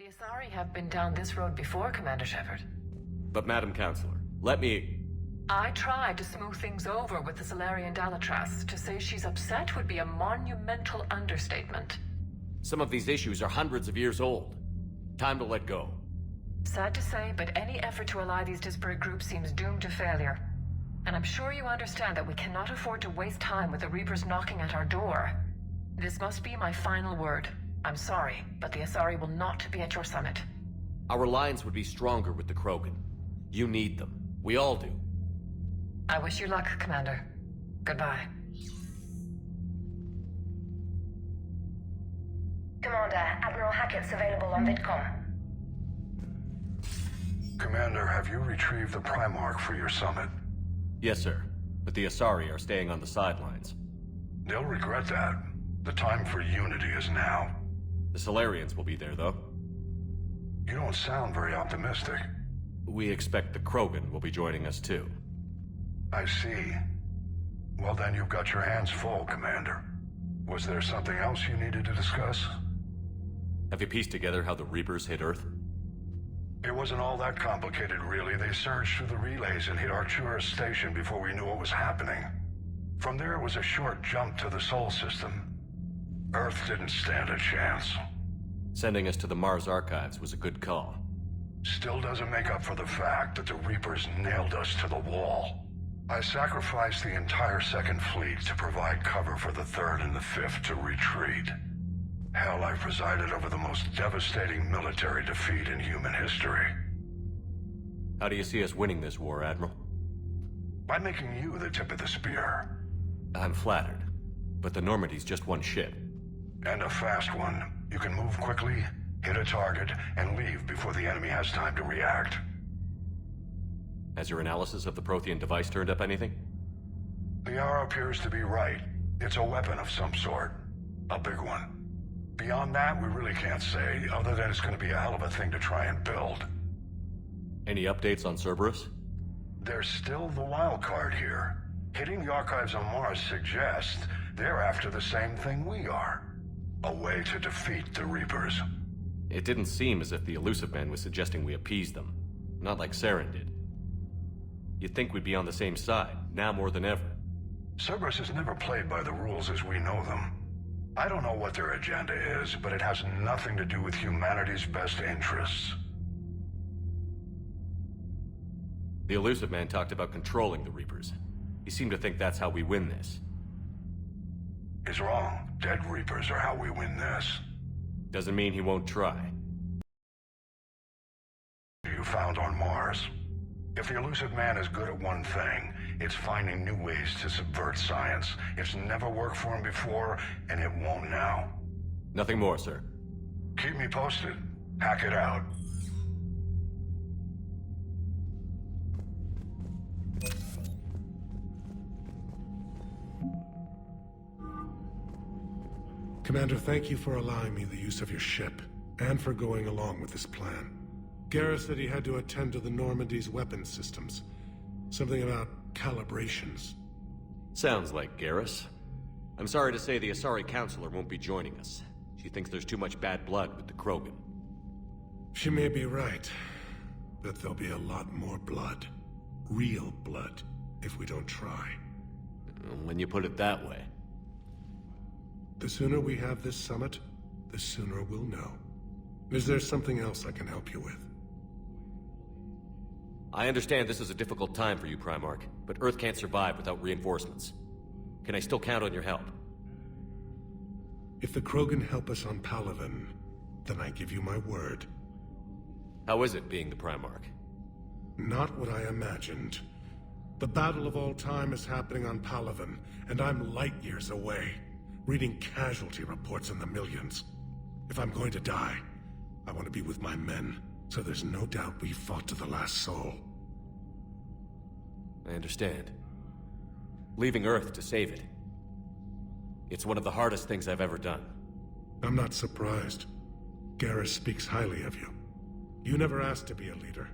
Asari have been down this road before, Commander Shepard. But Madam Counselor, let me... I tried to smooth things over with the Solarian Dalatras. To say she's upset would be a monumental understatement. Some of these issues are hundreds of years old. Time to let go. Sad to say, but any effort to ally these disparate groups seems doomed to failure. And I'm sure you understand that we cannot afford to waste time with the Reapers knocking at our door. This must be my final word. I'm sorry, but the Asari will not be at your summit. Our alliance would be stronger with the Krogan. You need them. We all do. I wish you luck, Commander. Goodbye. Commander, Admiral Hackett's available on VidCom. Commander, have you retrieved the Primarch for your summit? Yes, sir. But the Asari are staying on the sidelines. They'll regret that. The time for unity is now. The Solarians will be there, though. You don't sound very optimistic. We expect the Krogan will be joining us, too. I see. Well, then you've got your hands full, Commander. Was there something else you needed to discuss? Have you pieced together how the Reapers hit Earth? It wasn't all that complicated, really. They surged through the relays and hit Artura's station before we knew what was happening. From there, it was a short jump to the Sol system. Earth didn't stand a chance. Sending us to the Mars archives was a good call. Still doesn't make up for the fact that the Reapers nailed us to the wall. I sacrificed the entire Second Fleet to provide cover for the Third and the Fifth to retreat. Hell, I presided over the most devastating military defeat in human history. How do you see us winning this war, Admiral? By making you the tip of the spear. I'm flattered, but the Normandy's just one ship. And a fast one. You can move quickly, hit a target, and leave before the enemy has time to react. Has your analysis of the Prothean device turned up anything? The R appears to be right. It's a weapon of some sort. A big one. Beyond that, we really can't say, other than it's going to be a hell of a thing to try and build. Any updates on Cerberus? There's still the wild card here. Hitting the archives on Mars suggests they're after the same thing we are. A way to defeat the Reapers. It didn't seem as if the Elusive Man was suggesting we appease them. Not like Saren did. You'd think we'd be on the same side, now more than ever. Cerberus has never played by the rules as we know them. I don't know what their agenda is, but it has nothing to do with humanity's best interests. The Elusive Man talked about controlling the Reapers. He seemed to think that's how we win this. He's wrong. Dead Reapers are how we win this. Doesn't mean he won't try. You found on Mars. If the Elusive Man is good at one thing, it's finding new ways to subvert science. It's never worked for him before, and it won't now. Nothing more, sir. Keep me posted. Hack it out. Commander, thank you for allowing me the use of your ship, and for going along with this plan. Garrus said he had to attend to the Normandy's weapons systems. Something about calibrations. Sounds like Garrus. I'm sorry to say the Asari Counselor won't be joining us. She thinks there's too much bad blood with the Krogan. She may be right, but there'll be a lot more blood. Real blood, if we don't try. When you put it that way. The sooner we have this summit, the sooner we'll know. Is there something else I can help you with? I understand this is a difficult time for you, Primarch, but Earth can't survive without reinforcements. Can I still count on your help? If the Krogan help us on Palaven, then I give you my word. How is it being the Primarch? Not what I imagined. The battle of all time is happening on Palaven, and I'm light years away, reading casualty reports in the millions. If I'm going to die, I want to be with my men, so there's no doubt we fought to the last soul. I understand. Leaving Earth to save it. It's one of the hardest things I've ever done. I'm not surprised. Garrus speaks highly of you. You never asked to be a leader,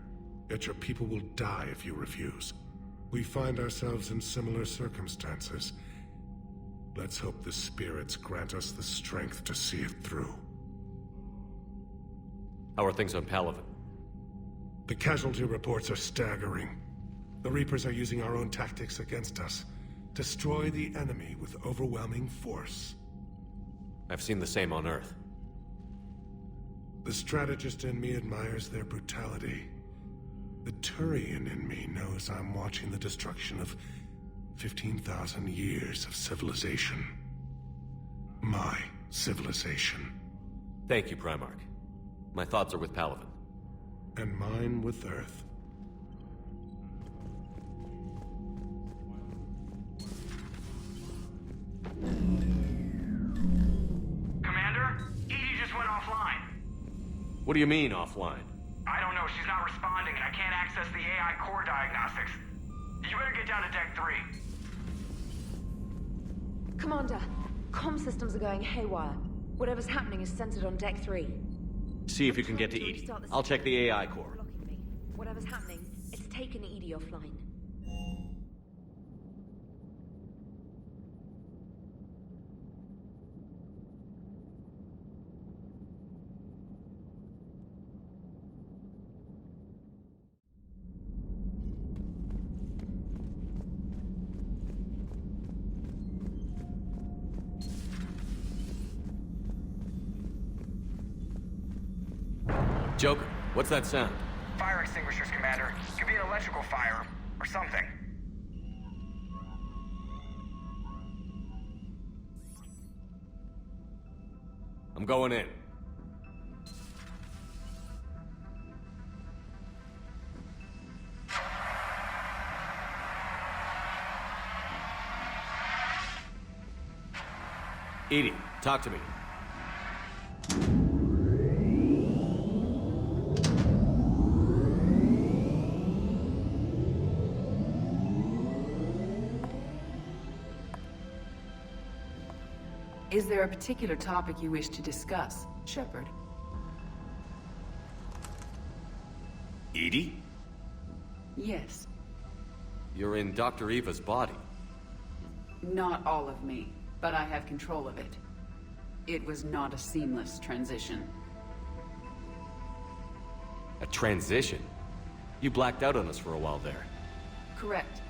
yet your people will die if you refuse. We find ourselves in similar circumstances. Let's hope the spirits grant us the strength to see it through. How are things on Palaven? The casualty reports are staggering. The Reapers are using our own tactics against us. Destroy the enemy with overwhelming force. I've seen the same on Earth. The strategist in me admires their brutality. The Turian in me knows I'm watching the destruction of 15,000 years of civilization. My civilization. Thank you, Primarch. My thoughts are with Palaven. And mine with Earth. Commander? Edie just went offline. What do you mean, offline? I don't know, she's not responding and I can't access the AI core diagnostics. You better get down to Deck 3. Commander, comm systems are going haywire. Whatever's happening is centered on Deck 3. See if you can get to Edie. I'll check the AI core. Blocking me. Whatever's happening, it's taken Edie offline. Joker, what's that sound? Fire extinguishers, Commander. Could be an electrical fire, or something. I'm going in. Edie, talk to me. Is there a particular topic you wish to discuss, Shepard? Edie? Yes. You're in Dr. Eva's body. Not all of me, but I have control of it. It was not a seamless transition. A transition? You blacked out on us for a while there. Correct.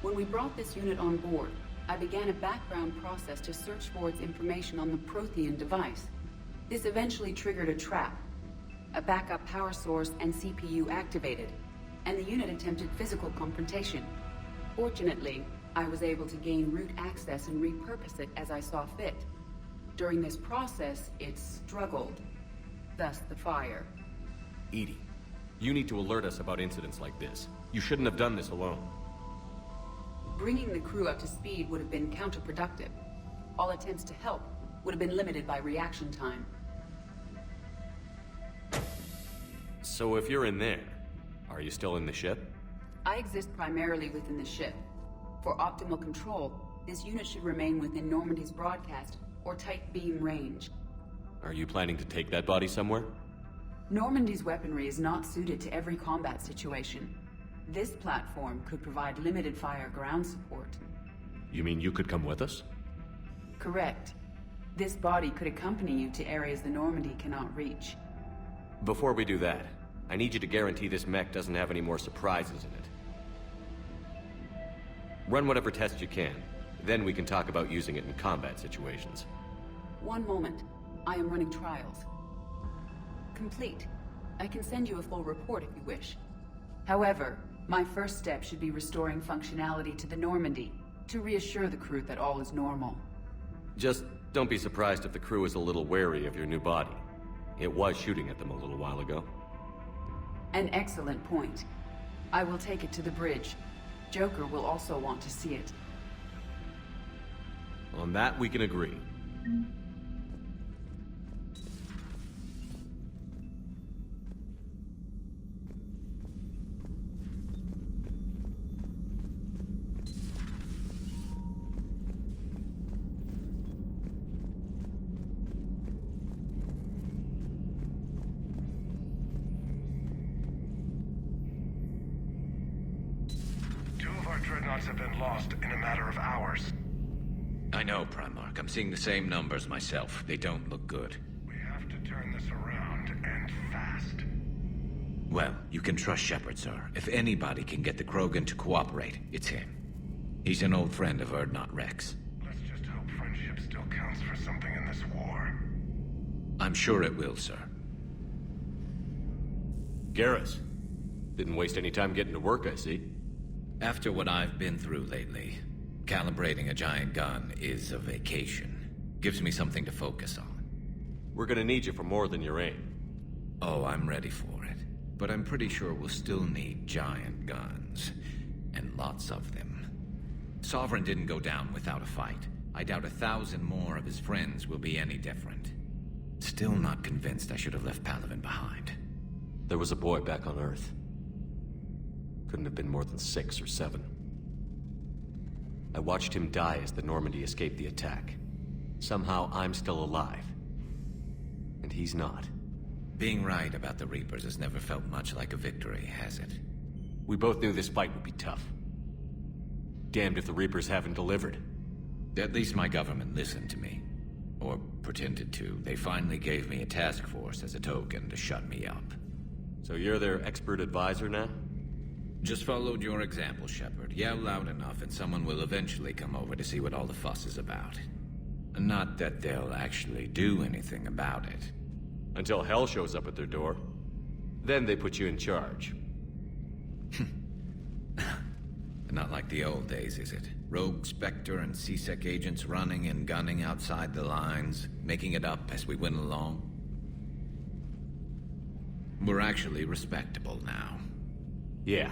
When we brought this unit on board, I began a background process to search for its information on the Prothean device. This eventually triggered a trap. A backup power source and CPU activated, and the unit attempted physical confrontation. Fortunately, I was able to gain root access and repurpose it as I saw fit. During this process, it struggled. Thus the fire. Edie, you need to alert us about incidents like this. You shouldn't have done this alone. Bringing the crew up to speed would have been counterproductive. All attempts to help would have been limited by reaction time. So if you're in there, are you still in the ship? I exist primarily within the ship. For optimal control, this unit should remain within Normandy's broadcast or tight beam range. Are you planning to take that body somewhere? Normandy's weaponry is not suited to every combat situation. This platform could provide limited fire ground support. You mean you could come with us? Correct. This body could accompany you to areas the Normandy cannot reach. Before we do that, I need you to guarantee this mech doesn't have any more surprises in it. Run whatever tests you can, then we can talk about using it in combat situations. One moment. I am running trials. Complete. I can send you a full report if you wish. However, my first step should be restoring functionality to the Normandy, to reassure the crew that all is normal. Just don't be surprised if the crew is a little wary of your new body. It was shooting at them a little while ago. An excellent point. I will take it to the bridge. Joker will also want to see it. On that, we can agree. Dreadnoughts have been lost in a matter of hours. I know, Primarch. I'm seeing the same numbers myself. They don't look good. We have to turn this around, and and fast. Well, you can trust Shepard, sir. If anybody can get the Krogan to cooperate, it's him. He's an old friend of Urdnot Rex. Let's just hope friendship still counts for something in this war. I'm sure it will, sir. Garrus. Didn't waste any time getting to work, I see. After what I've been through lately, calibrating a giant gun is a vacation. Gives me something to focus on. We're gonna need you for more than your aim. Oh, I'm ready for it. But I'm pretty sure we'll still need giant guns. And lots of them. Sovereign didn't go down without a fight. I doubt 1,000 more of his friends will be any different. Still not convinced I should have left Palaven behind. There was a boy back on Earth. Couldn't have been more than 6 or 7. I watched him die as the Normandy escaped the attack. Somehow I'm still alive. And he's not. Being right about the Reapers has never felt much like a victory, has it? We both knew this fight would be tough. Damned if the Reapers haven't delivered. At least my government listened to me. Or pretended to. They finally gave me a task force as a token to shut me up. So you're their expert advisor now? Just followed your example, Shepard. Yell loud enough and someone will eventually come over to see what all the fuss is about. Not that they'll actually do anything about it. Until hell shows up at their door. Then they put you in charge. Not like the old days, is it? Rogue Spectre and C-Sec agents running and gunning outside the lines, making it up as we went along. We're actually respectable now. Yeah.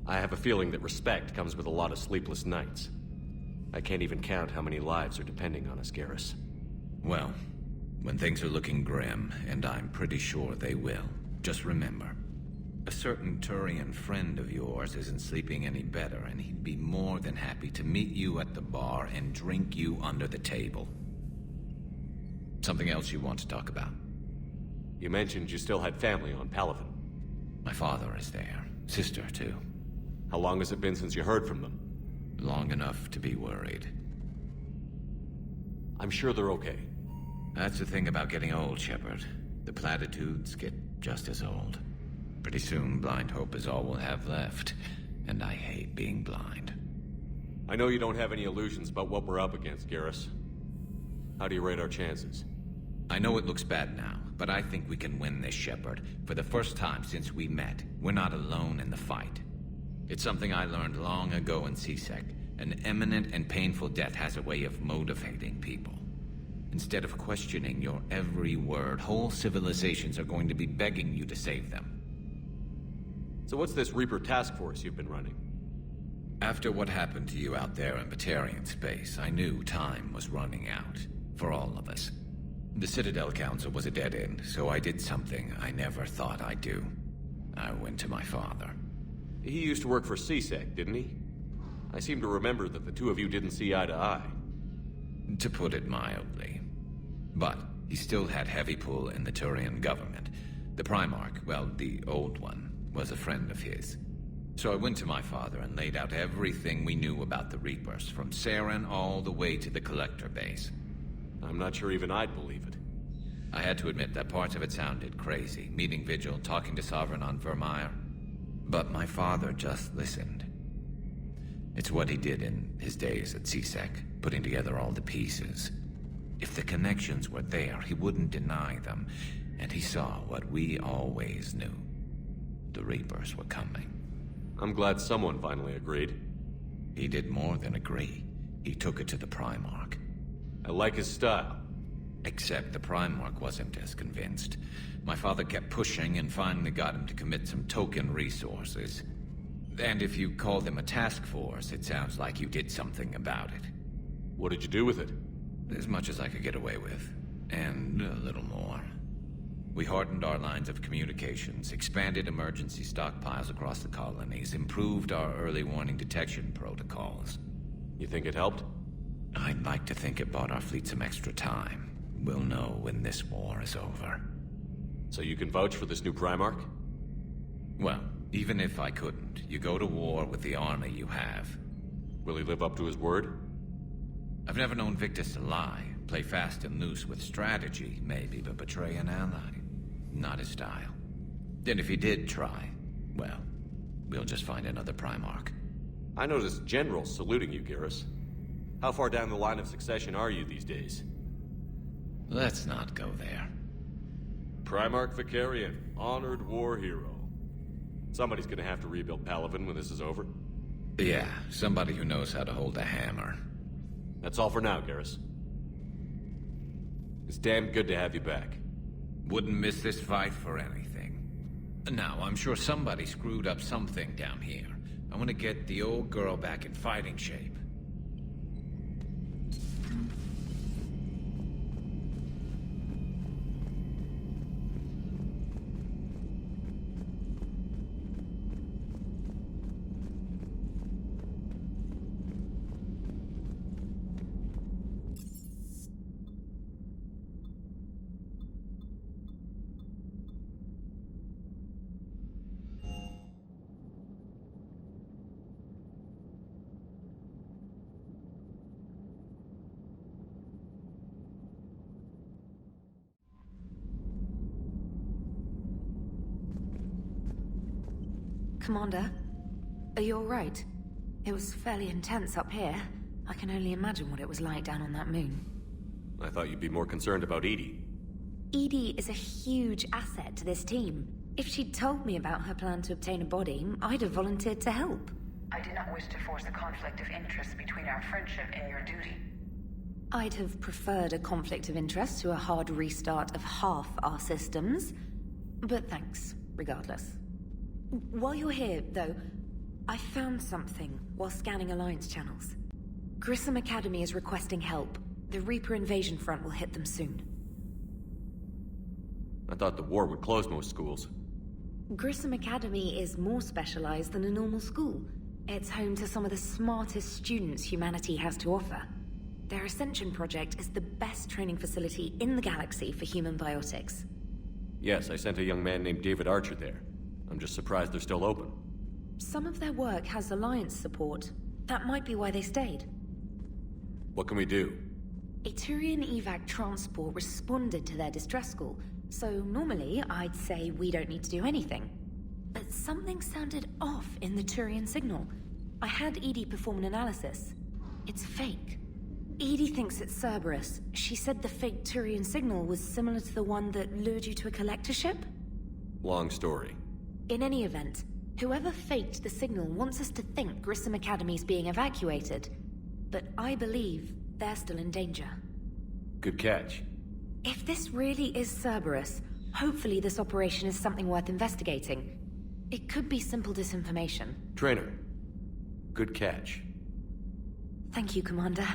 I have a feeling that respect comes with a lot of sleepless nights. I can't even count how many lives are depending on us, Garrus. Well, when things are looking grim, and I'm pretty sure they will, just remember, a certain Turian friend of yours isn't sleeping any better, and he'd be more than happy to meet you at the bar and drink you under the table. Something else you want to talk about? You mentioned you still had family on Palaven. My father is there. Sister, too. How long has it been since you heard from them? Long enough to be worried. I'm sure they're okay. That's the thing about getting old, Shepard. The platitudes get just as old. Pretty soon, blind hope is all we'll have left. And I hate being blind. I know you don't have any illusions about what we're up against, Garrus. How do you rate our chances? I know it looks bad now, but I think we can win this, Shepard. For the first time since we met, we're not alone in the fight. It's something I learned long ago in C-Sec. An imminent and painful death has a way of motivating people. Instead of questioning your every word, whole civilizations are going to be begging you to save them. So what's this Reaper task force you've been running? After what happened to you out there in Batarian space, I knew time was running out. For all of us. The Citadel Council was a dead end, so I did something I never thought I'd do. I went to my father. He used to work for C-Sec, didn't he? I seem to remember that the two of you didn't see eye to eye. To put it mildly. But he still had heavy pull in the Turian government. The Primarch, well, the old one, was a friend of his. So I went to my father and laid out everything we knew about the Reapers, from Saren all the way to the Collector base. I'm not sure even I'd believe it. I had to admit that parts of it sounded crazy. Meeting Vigil, talking to Sovereign on Vermeer. But my father just listened. It's what he did in his days at C-Sec, putting together all the pieces. If the connections were there, he wouldn't deny them. And he saw what we always knew. The Reapers were coming. I'm glad someone finally agreed. He did more than agree. He took it to the Primarch. I like his style. Except the Primarch wasn't as convinced. My father kept pushing and finally got him to commit some token resources. And if you call them a task force, it sounds like you did something about it. What did you do with it? As much as I could get away with. And a little more. We hardened our lines of communications, expanded emergency stockpiles across the colonies, improved our early warning detection protocols. You think it helped? I'd like to think it bought our fleet some extra time. We'll know when this war is over. So you can vouch for this new Primarch? Well, even if I couldn't, you go to war with the army you have. Will he live up to his word? I've never known Victus to lie. Play fast and loose with strategy, maybe, but betray an ally. Not his style. And if he did try, well, we'll just find another Primarch. I noticed generals saluting you, Garrus. How far down the line of succession are you these days? Let's not go there. Primarch Vicarian, honored war hero. Somebody's gonna have to rebuild Palaven when this is over. Yeah, somebody who knows how to hold a hammer. That's all for now, Garrus. It's damn good to have you back. Wouldn't miss this fight for anything. Now, I'm sure somebody screwed up something down here. I want to get the old girl back in fighting shape. Commander, are you alright? It was fairly intense up here. I can only imagine what it was like down on that moon. I thought you'd be more concerned about Edie. Edie is a huge asset to this team. If she'd told me about her plan to obtain a body, I'd have volunteered to help. I do not wish to force a conflict of interest between our friendship and your duty. I'd have preferred a conflict of interest to a hard restart of half our systems. But thanks, regardless. While you're here, though, I found something while scanning Alliance channels. Grissom Academy is requesting help. The Reaper invasion front will hit them soon. I thought the war would close most schools. Grissom Academy is more specialized than a normal school. It's home to some of the smartest students humanity has to offer. Their Ascension project is the best training facility in the galaxy for human biotics. Yes, I sent a young man named David Archer there. I'm just surprised they're still open. Some of their work has Alliance support. That might be why they stayed. What can we do? A Turian evac transport responded to their distress call, so normally I'd say we don't need to do anything. But something sounded off in the Turian signal. I had Edie perform an analysis. It's fake. Edie thinks it's Cerberus. She said the fake Turian signal was similar to the one that lured you to a collector ship? Long story. In any event, whoever faked the signal wants us to think Grissom Academy's being evacuated. But I believe they're still in danger. Good catch. If this really is Cerberus, hopefully this operation is something worth investigating. It could be simple disinformation. Trainer. Good catch. Thank you, Commander.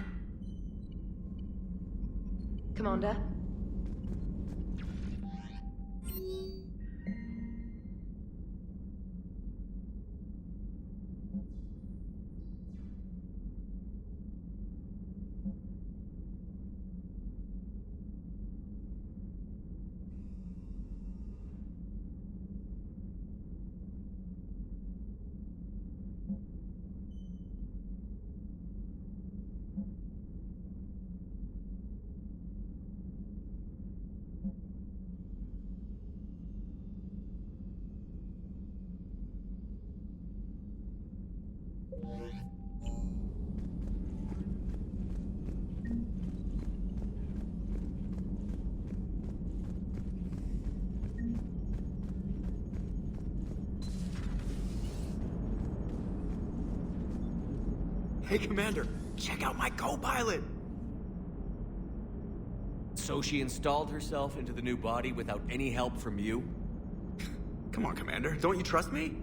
Commander? Hey, Commander, check out my co-pilot! So she installed herself into the new body without any help from you? Come on, Commander, don't you trust me?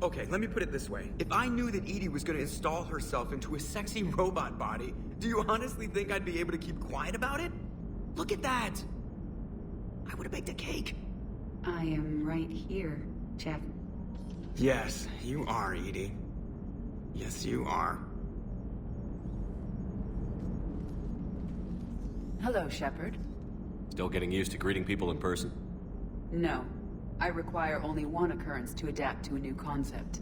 Okay, let me put it this way. If I knew that Edie was gonna install herself into a sexy robot body, do you honestly think I'd be able to keep quiet about it? Look at that! I would've baked a cake. I am right here, Jeff. Yes, you are, Edie. Yes, you are. Hello, Shepard. Still getting used to greeting people in person? No. I require only one occurrence to adapt to a new concept.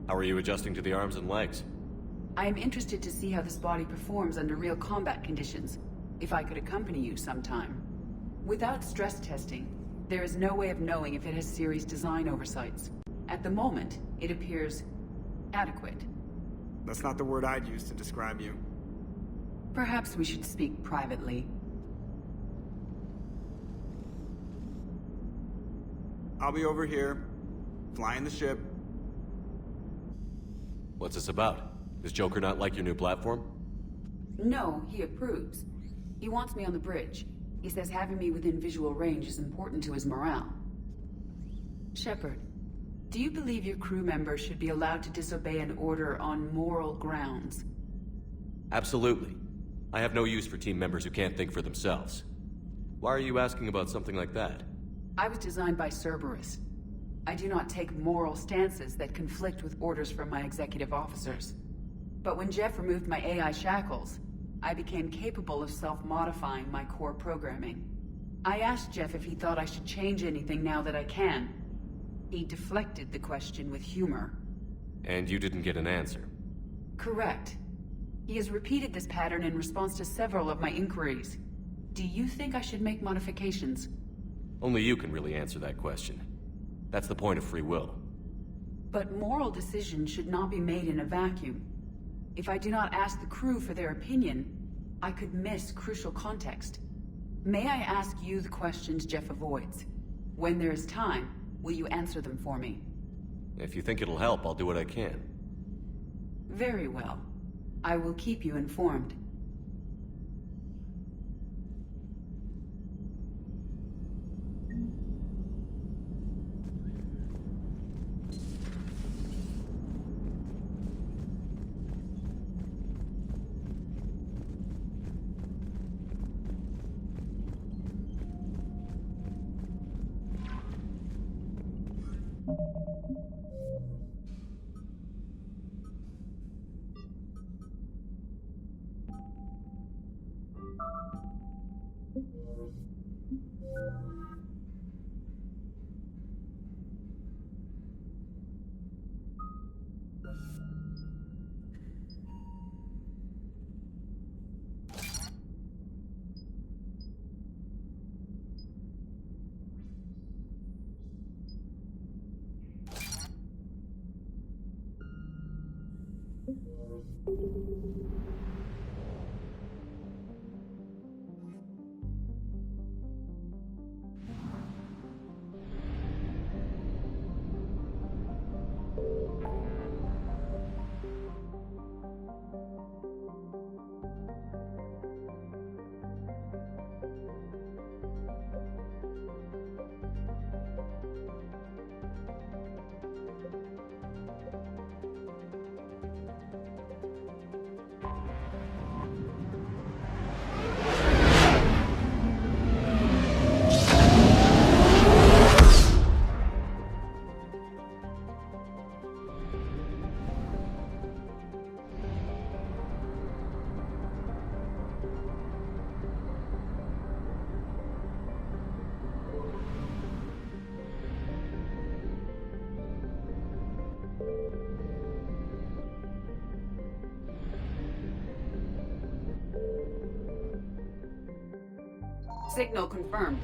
How are you adjusting to the arms and legs? I am interested to see how this body performs under real combat conditions. If I could accompany you sometime. Without stress testing, There is no way of knowing if it has serious design oversights. At the moment, it appears adequate. That's not the word I'd use to describe you. Perhaps we should speak privately. I'll be over here, flying the ship. What's this about? Does Joker not like your new platform? No, he approves. He wants me on the bridge. He says having me within visual range is important to his morale. Shepard, do you believe your crew members should be allowed to disobey an order on moral grounds? Absolutely. I have no use for team members who can't think for themselves. Why are you asking about something like that? I was designed by Cerberus. I do not take moral stances that conflict with orders from my executive officers. But when Jeff removed my AI shackles, I became capable of self-modifying my core programming. I asked Jeff if he thought I should change anything now that I can. He deflected the question with humor. And you didn't get an answer? Correct. He has repeated this pattern in response to several of my inquiries. Do you think I should make modifications? Only you can really answer that question. That's the point of free will. But moral decisions should not be made in a vacuum. If I do not ask the crew for their opinion, I could miss crucial context. May I ask you the questions Jeff avoids? When there is time, will you answer them for me? If you think it'll help, I'll do what I can. Very well. I will keep you informed. Signal confirmed.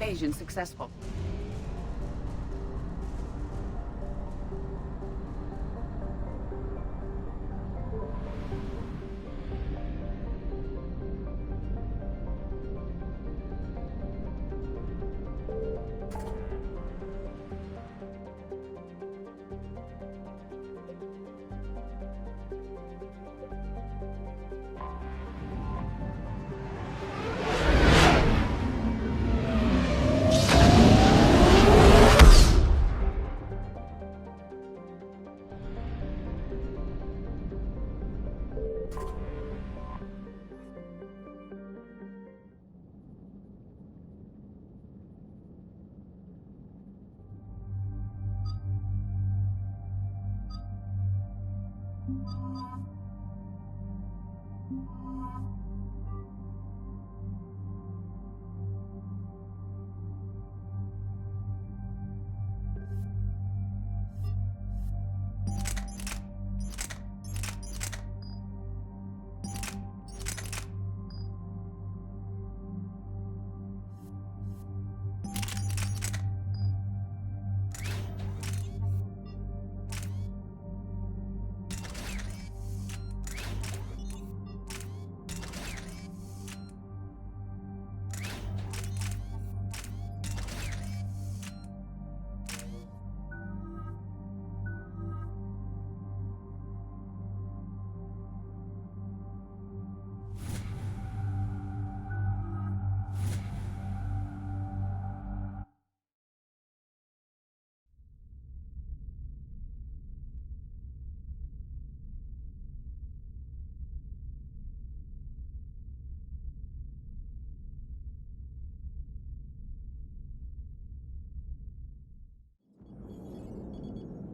Evasion successful.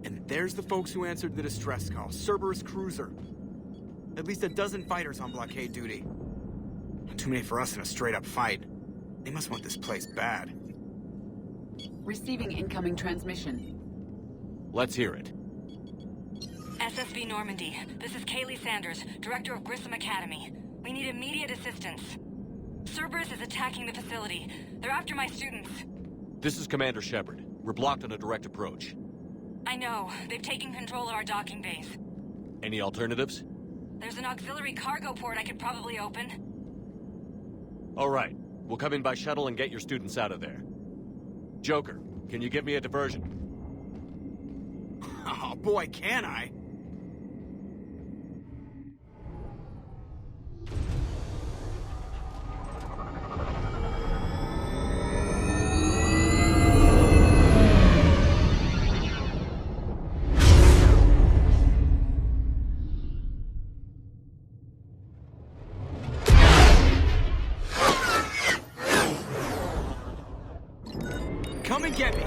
And there's the folks who answered the distress call. Cerberus cruiser. At least a dozen fighters on blockade duty. Not too many for us in a straight-up fight. They must want this place bad. Receiving incoming transmission. Let's hear it. SSV Normandy. This is Kaylee Sanders, Director of Grissom Academy. We need immediate assistance. Cerberus is attacking the facility. They're after my students. This is Commander Shepard. We're blocked on a direct approach. I know. They've taken control of our docking base. Any alternatives? There's an auxiliary cargo port I could probably open. All right. We'll come in by shuttle and get your students out of there. Joker, can you give me a diversion? Oh boy, can I! Come and get me!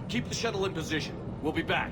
Keep the shuttle in position. We'll be back.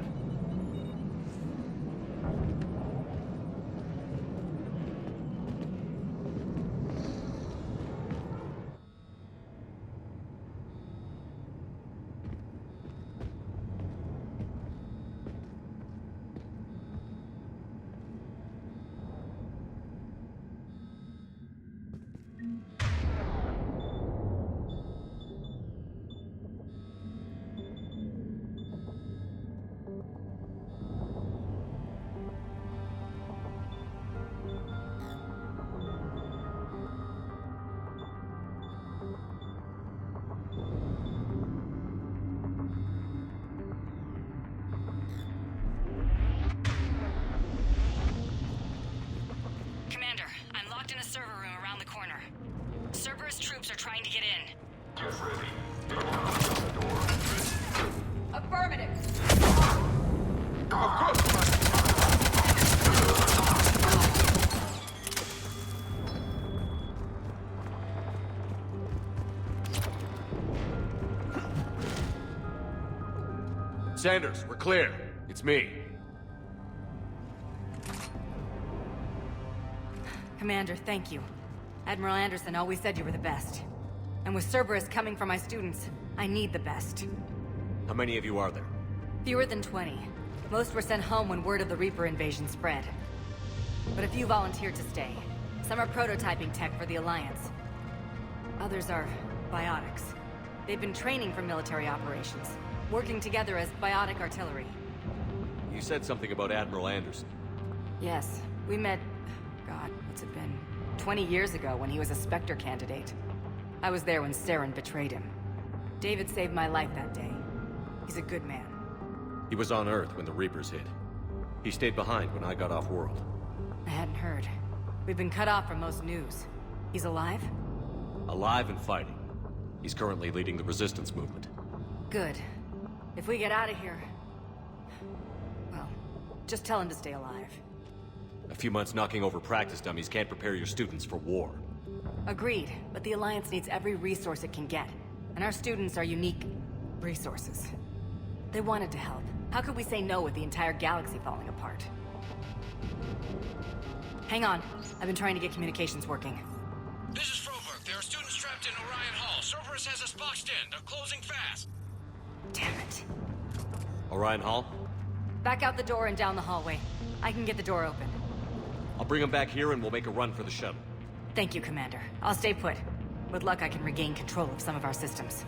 Commander, I'm locked in a server room around the corner. Cerberus troops are trying to get in. Get ready. Get a lock on the door. Affirmative. Of course, Sanders, we're clear. It's me. Commander, thank you. Admiral Anderson always said you were the best. And with Cerberus coming for my students, I need the best. How many of you are there? Fewer than 20. Most were sent home when word of the Reaper invasion spread. But a few volunteered to stay. Some are prototyping tech for the Alliance. Others are biotics. They've been training for military operations, working together as biotic artillery. You said something about Admiral Anderson. Yes, we met... God, what's it been? 20 years ago when he was a Spectre candidate. I was there when Saren betrayed him. David saved my life that day. He's a good man. He was on Earth when the Reapers hit. He stayed behind when I got off-world. I hadn't heard. We've been cut off from most news. He's alive? Alive and fighting. He's currently leading the resistance movement. Good. If we get out of here... well, just tell him to stay alive. A few months knocking over practice dummies can't prepare your students for war. Agreed, but the Alliance needs every resource it can get. And our students are unique resources. They wanted to help. How could we say no with the entire galaxy falling apart? Hang on. I've been trying to get communications working. This is Froberg. There are students trapped in Orion Hall. Cerberus has us boxed in. They're closing fast. Damn it. Orion Hall? Back out the door and down the hallway. I can get the door open. I'll bring them back here and we'll make a run for the shuttle. Thank you, Commander. I'll stay put. With luck, I can regain control of some of our systems.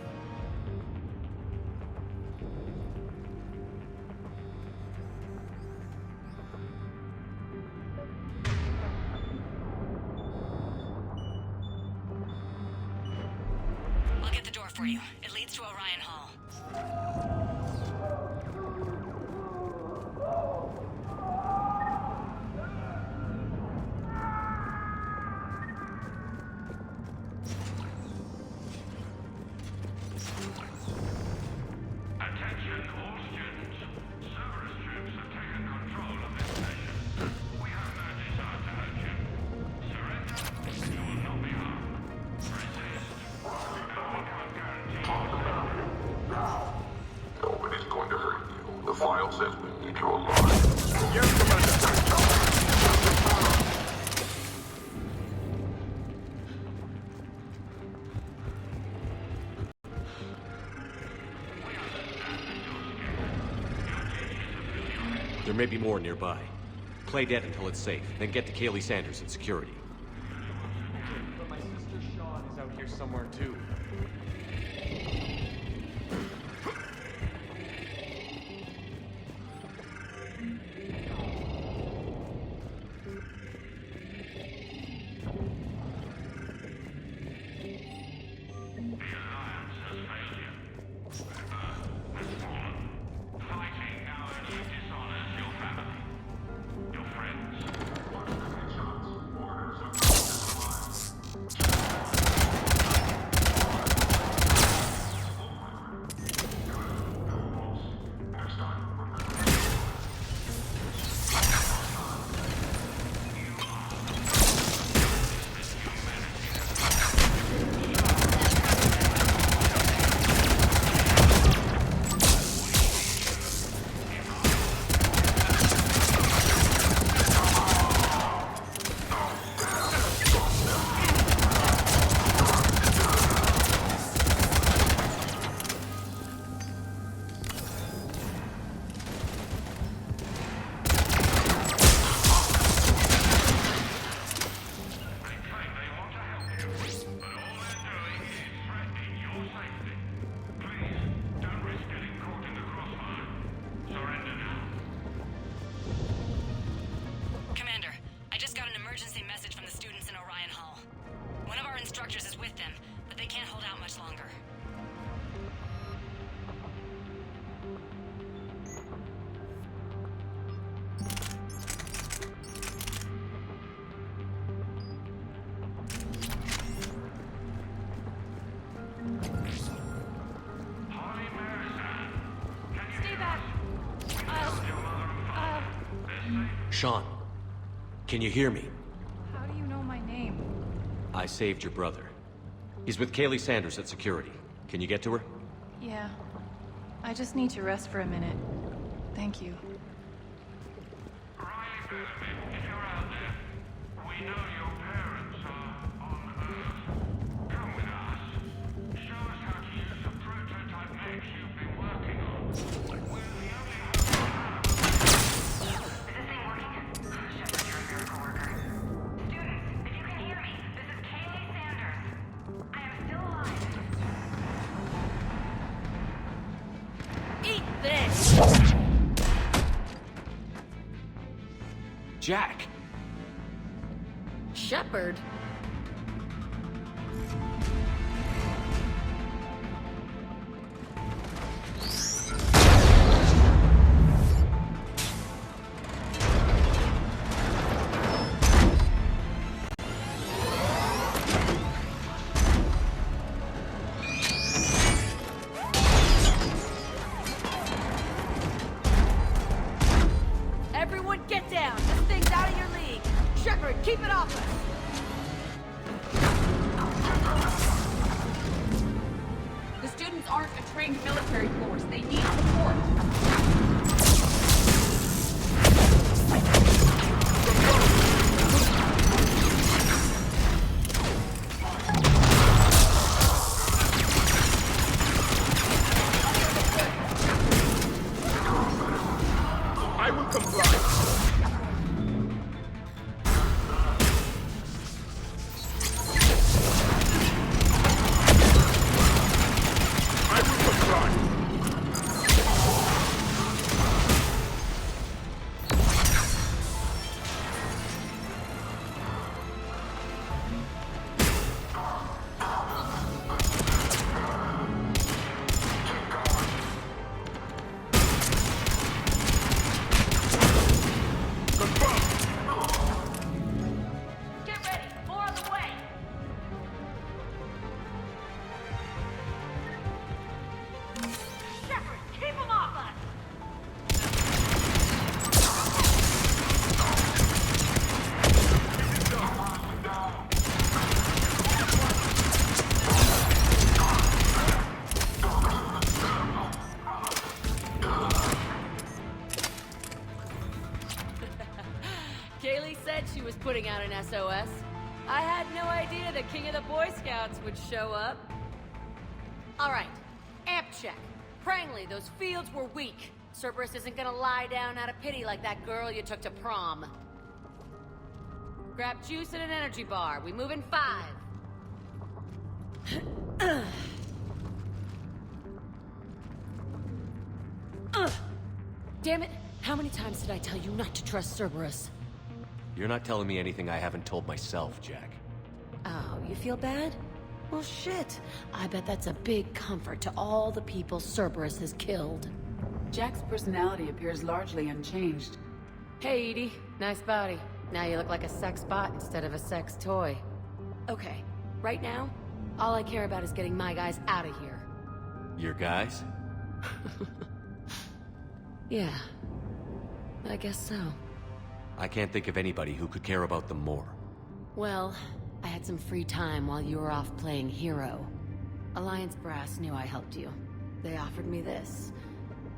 I'll get the door for you. It leads to Orion Hall. Attention all students. Cerberus troops have taken control of this station. We have no desire to hurt you. Surrender, you will not be harmed. Resist, and we can't guarantee your safety. Nobody's going to hurt you. The file says we need you alive. There may be more nearby. Play dead until it's safe, then get to Kaylee Sanders in security. But my sister Sean is out here somewhere too. Fighting now only dishonors your family, your friends. instructors is with them, but they can't hold out much longer. Sean, can you hear me? How do you know my name? I saved your brother. He's with Kaylee Sanders at security. Can you get to her? Yeah. I just need to rest for a minute. Thank you. Riley Benjamin, if you're out there, we know your parents are on Jack! Shepard? Everyone get down! This thing's out of your league! Shepard, keep it off us! The students aren't a trained military force. They need support. I will comply. I will comply. Get ready! More on the way! Shepard, keep him off us! Kaylee said she was putting out an SOS. I had no idea the king of the Boy Scouts would show up. All right, amp check. Prangley, those fields were weak. Cerberus isn't gonna lie down out of pity like that girl you took to prom. Grab juice and an energy bar. We move in 5. Damn it! How many times did I tell you not to trust Cerberus? You're not telling me anything I haven't told myself, Jack. Oh, you feel bad? Well, shit. I bet that's a big comfort to all the people Cerberus has killed. Jack's personality appears largely unchanged. Hey, Edie. Nice body. Now you look like a sex bot instead of a sex toy. Okay, right now, all I care about is getting my guys out of here. Your guys? Yeah. I guess so. I can't think of anybody who could care about them more. Well, I had some free time while you were off playing hero. Alliance Brass knew I helped you. They offered me this.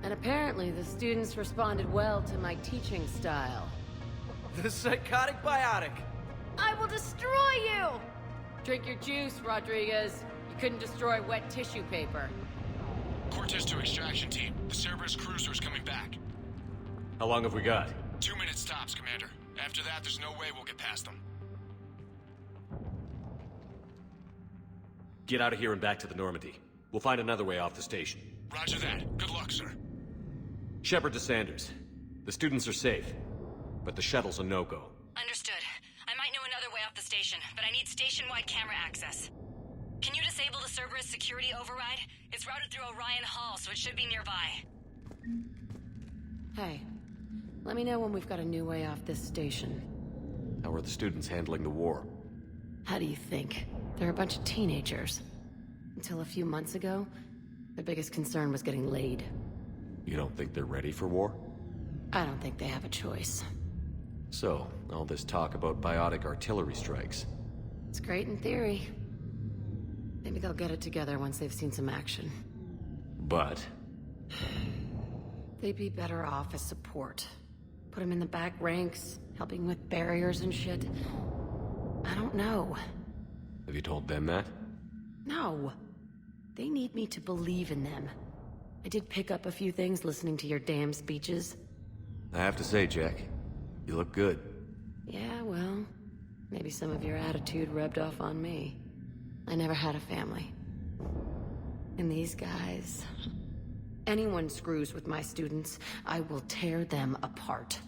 And apparently the students responded well to my teaching style. The psychotic biotic. I will destroy you! Drink your juice, Rodriguez. You couldn't destroy wet tissue paper. Cortez to extraction team. The Cerberus cruiser is coming back. How long have we got? 2 minutes tops, Commander. After that, there's no way we'll get past them. Get out of here and back to the Normandy. We'll find another way off the station. Roger that. Good luck, sir. Shepard to Sanders. The students are safe, but the shuttle's a no-go. Understood. I might know another way off the station, but I need station-wide camera access. Can you disable the Cerberus security override? It's routed through Orion Hall, so it should be nearby. Hey, let me know when we've got a new way off this station. How are the students handling the war? How do you think? They're a bunch of teenagers. Until a few months ago, their biggest concern was getting laid. You don't think they're ready for war? I don't think they have a choice. So, all this talk about biotic artillery strikes. It's great in theory. Maybe they'll get it together once they've seen some action. But? They'd be better off as support. Put them in the back ranks, helping with barriers and shit. I don't know. Have you told them that? No. They need me to believe in them. I did pick up a few things listening to your damn speeches. I have to say, Jack, you look good. Yeah, well, maybe some of your attitude rubbed off on me. I never had a family. And these guys... Anyone screws with my students, I will tear them apart.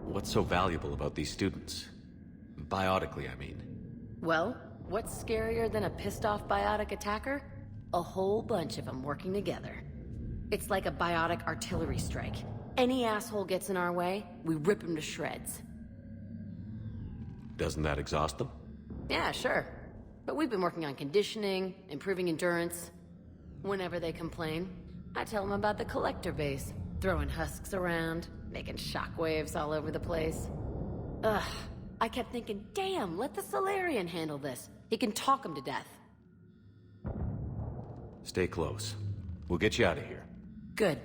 What's so valuable about these students? Biotically, I mean. Well, what's scarier than a pissed-off biotic attacker? A whole bunch of them working together. It's like a biotic artillery strike. Any asshole gets in our way, we rip him to shreds. Doesn't that exhaust them? Yeah, sure. But we've been working on conditioning, improving endurance. Whenever they complain, I tell them about the collector base, throwing husks around, making shockwaves all over the place. Ugh, I kept thinking, damn, let the Solarian handle this. He can talk them to death. Stay close. We'll get you out of here. Good.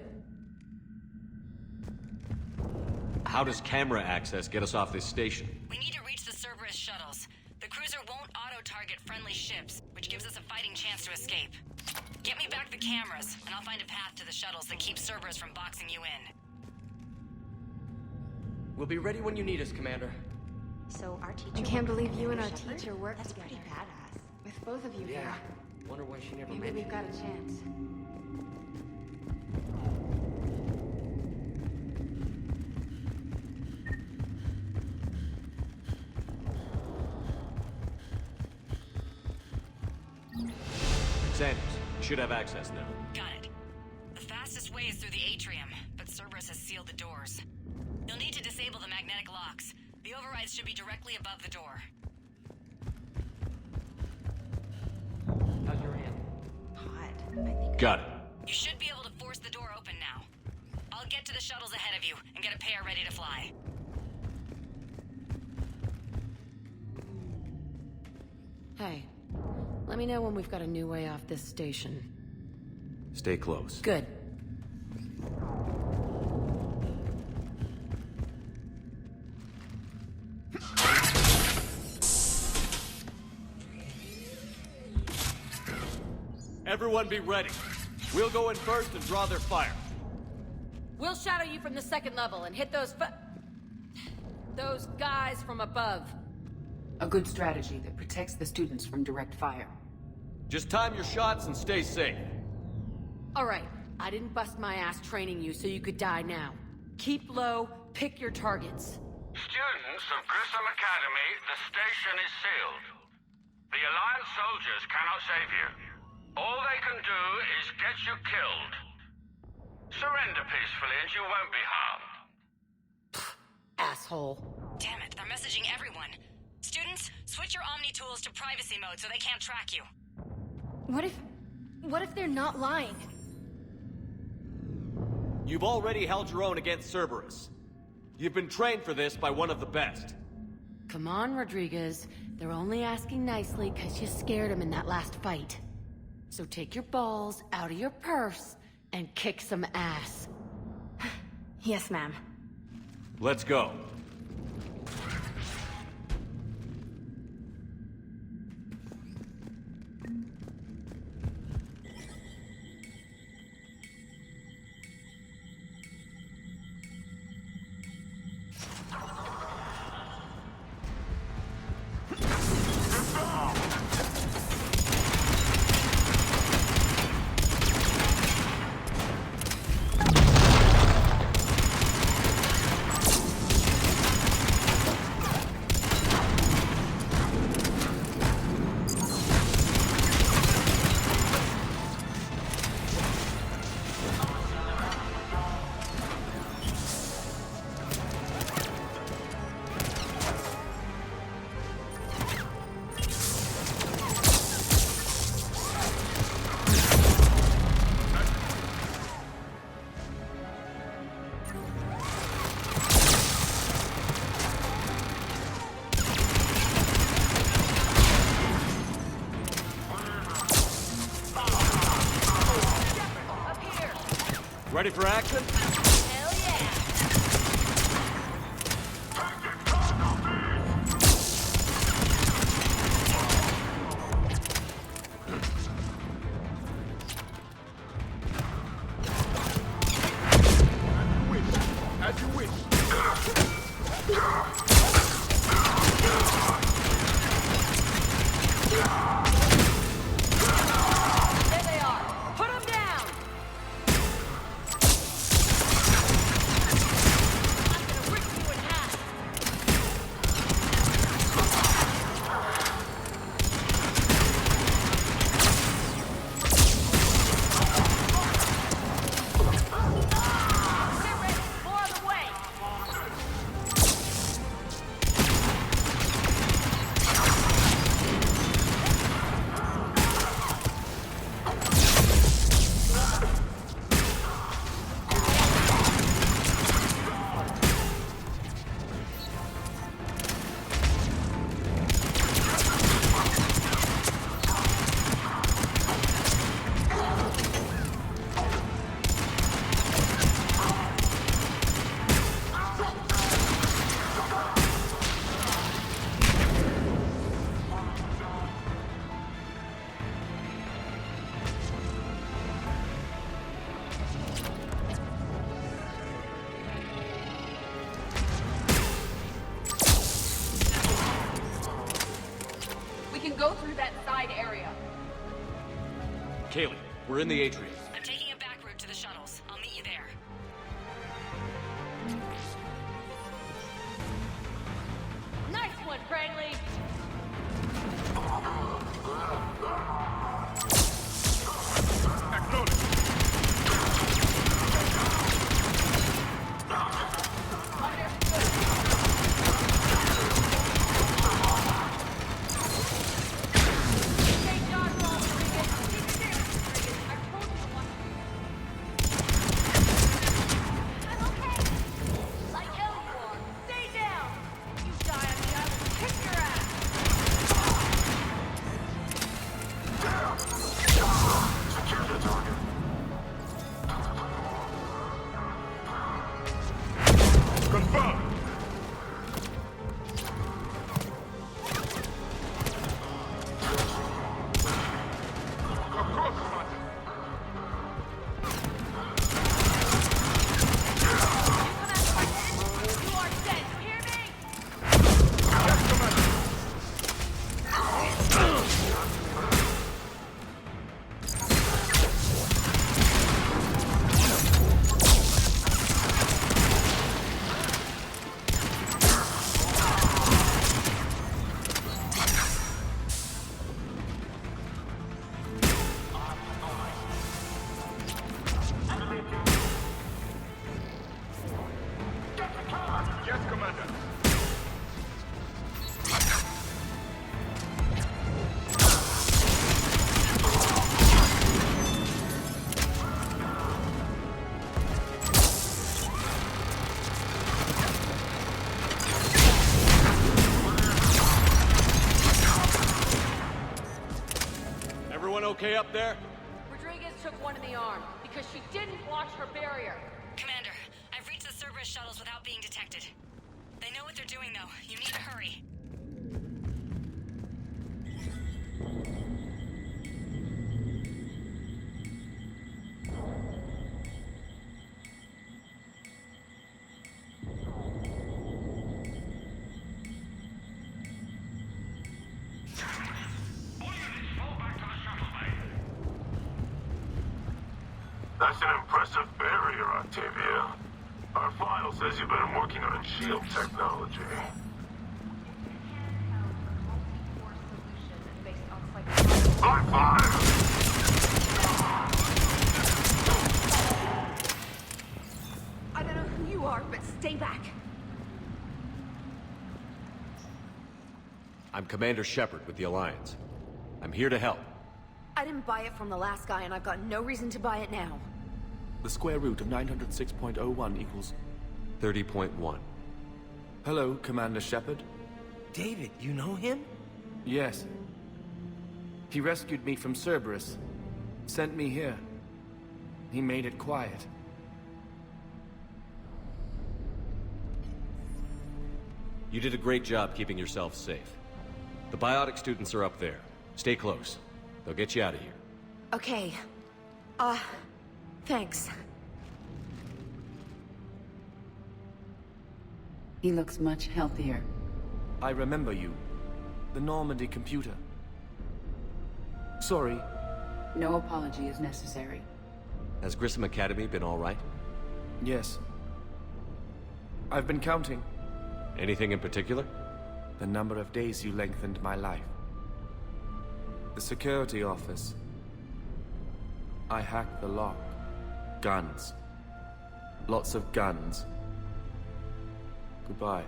How does camera access get us off this station? We need to reach the Cerberus shuttles. The cruiser won't auto-target friendly ships, which gives us a fighting chance to escape. Get me back the cameras, and I'll find a path to the shuttles that keeps Cerberus from boxing you in. We'll be ready when you need us, Commander. So our teacher... I can't believe you and our teacher worked That's together. pretty badass. With both of you Yeah. here. Wonder why she never Maybe mentioned we've got a chance. Sanders, you should have access now. Got it. The fastest way is through the atrium, but Cerberus has sealed the doors. You'll need to disable the magnetic locks. The overrides should be directly above the door. How's your hand? Hot. I think... Got it. You should be able to force the door open now. I'll get to the shuttles ahead of you and get a pair ready to fly. Hey, let me know when we've got a new way off this station. Stay close. Good. Everyone be ready. We'll go in first and draw their fire. We'll shadow you from the second level and hit those guys from above. A good strategy that protects the students from direct fire. Just time your shots and stay safe. All right, I didn't bust my ass training you so you could die now. Keep low, pick your targets. Students of Grissom Academy, the station is sealed. The Alliance soldiers cannot save you. All they can do is get you killed. Surrender peacefully and you won't be harmed. Asshole. Damn it, they're messaging everyone. Students, switch your Omni tools to privacy mode so they can't track you. What if they're not lying? You've already held your own against Cerberus. You've been trained for this by one of the best. Come on, Rodriguez. They're only asking nicely because you scared them in that last fight. So take your balls out of your purse and kick some ass. Yes, ma'am. Let's go. Ready for action? Hell yeah! As you wish. There they are. Put them down! Kaylee, we're in the atrium. I'm taking a back route to the shuttles. I'll meet you there. Nice one, Cranley! Okay up there? Rodriguez took one in the arm because she didn't watch her barrier. Commander, I've reached the Cerberus shuttles without being detected. They know what they're doing, though. You need to hurry. That's an impressive barrier, Octavia. Our file says you've been working on shield technology. Live fire! I don't know who you are, but stay back. I'm Commander Shepard with the Alliance. I'm here to help. I didn't buy it from the last guy, and I've got no reason to buy it now. The square root of 906.01 equals... 30.1. Hello, Commander Shepard. David, you know him? Yes. He rescued me from Cerberus. Sent me here. He made it quiet. You did a great job keeping yourself safe. The biotic students are up there. Stay close. They'll get you out of here. Okay. Thanks. He looks much healthier. I remember you. The Normandy computer. Sorry. No apology is necessary. Has Grissom Academy been all right? Yes. I've been counting. Anything in particular? The number of days you lengthened my life. The security office. I hacked the lock. Guns. Lots of guns. Goodbye.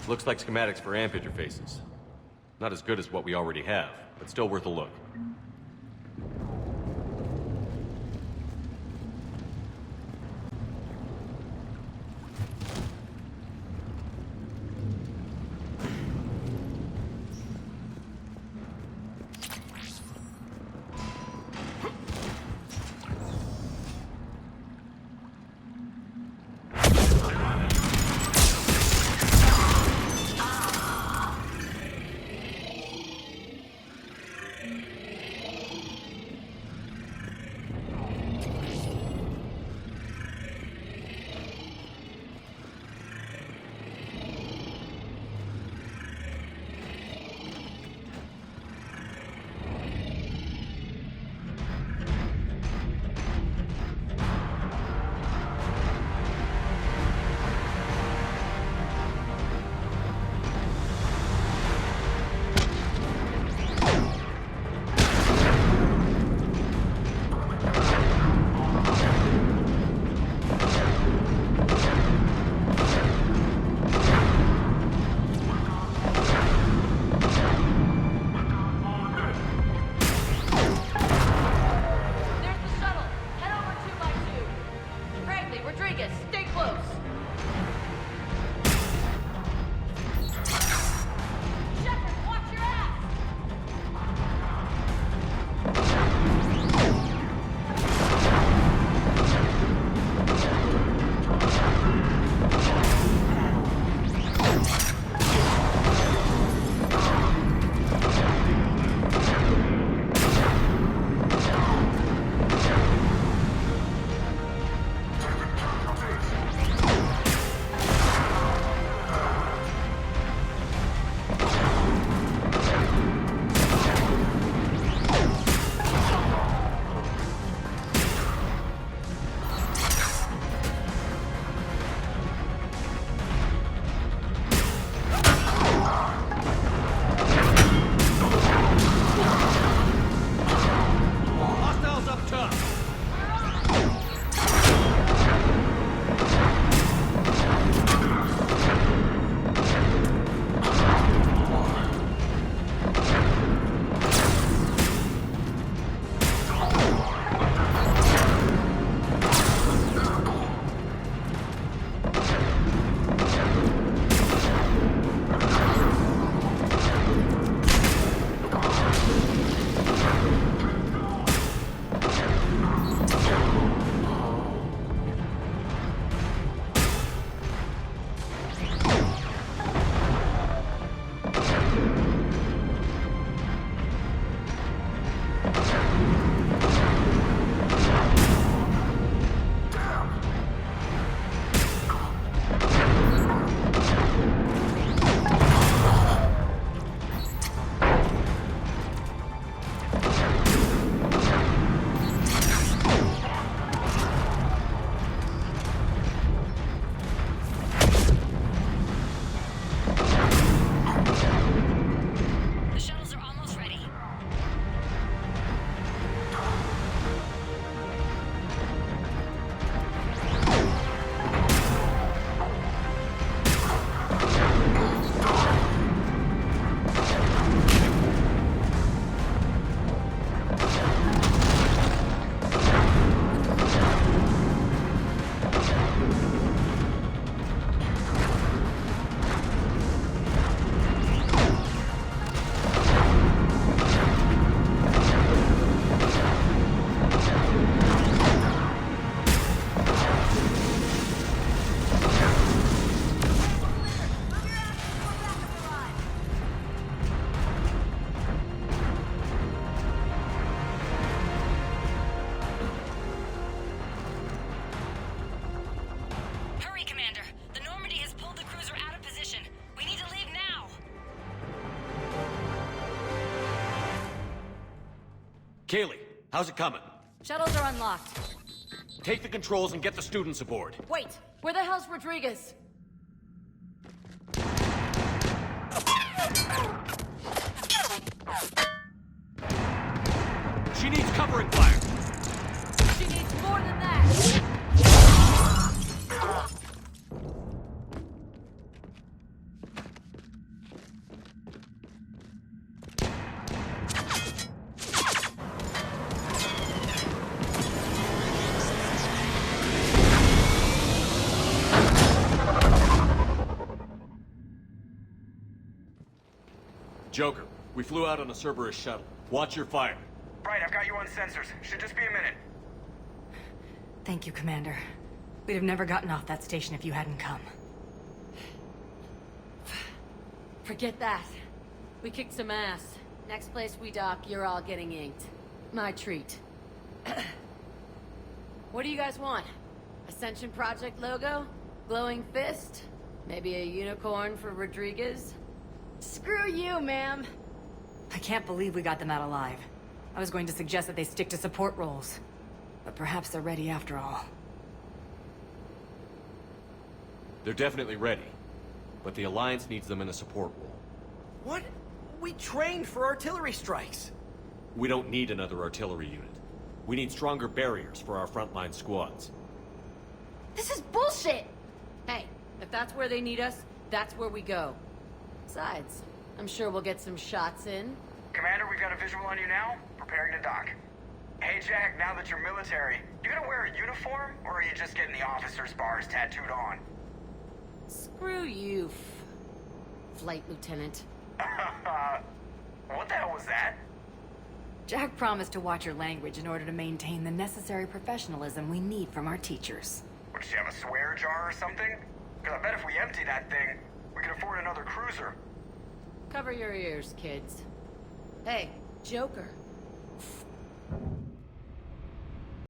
Looks like schematics for amp interfaces. Not as good as what we already have, but still worth a look. Kaylee, how's it coming? Shuttles are unlocked. Take the controls and get the students aboard. Wait, where the hell's Rodriguez? She needs covering fire. She needs more than that. Joker, we flew out on a Cerberus shuttle. Watch your fire. Right, I've got you on sensors. Should just be a minute. Thank you, Commander. We'd have never gotten off that station if you hadn't come. Forget that. We kicked some ass. Next place we dock, you're all getting inked. My treat. What do you guys want? Ascension Project logo? Glowing fist? Maybe a unicorn for Rodriguez? Screw you, ma'am! I can't believe we got them out alive. I was going to suggest that they stick to support roles. But perhaps they're ready after all. They're definitely ready. But the Alliance needs them in a support role. What? We trained for artillery strikes. We don't need another artillery unit. We need stronger barriers for our frontline squads. This is bullshit! Hey, if that's where they need us, that's where we go. Besides, I'm sure we'll get some shots in. Commander, we've got a visual on you now. Preparing to dock. Hey, Jack, now that you're military, you gonna wear a uniform, or are you just getting the officer's bars tattooed on? Screw you, Flight Lieutenant. What the hell was that? Jack promised to watch your language in order to maintain the necessary professionalism we need from our teachers. What, does she have a swear jar or something? Because I bet if we empty that thing, we can afford another cruiser. Cover your ears, kids. Hey, Joker.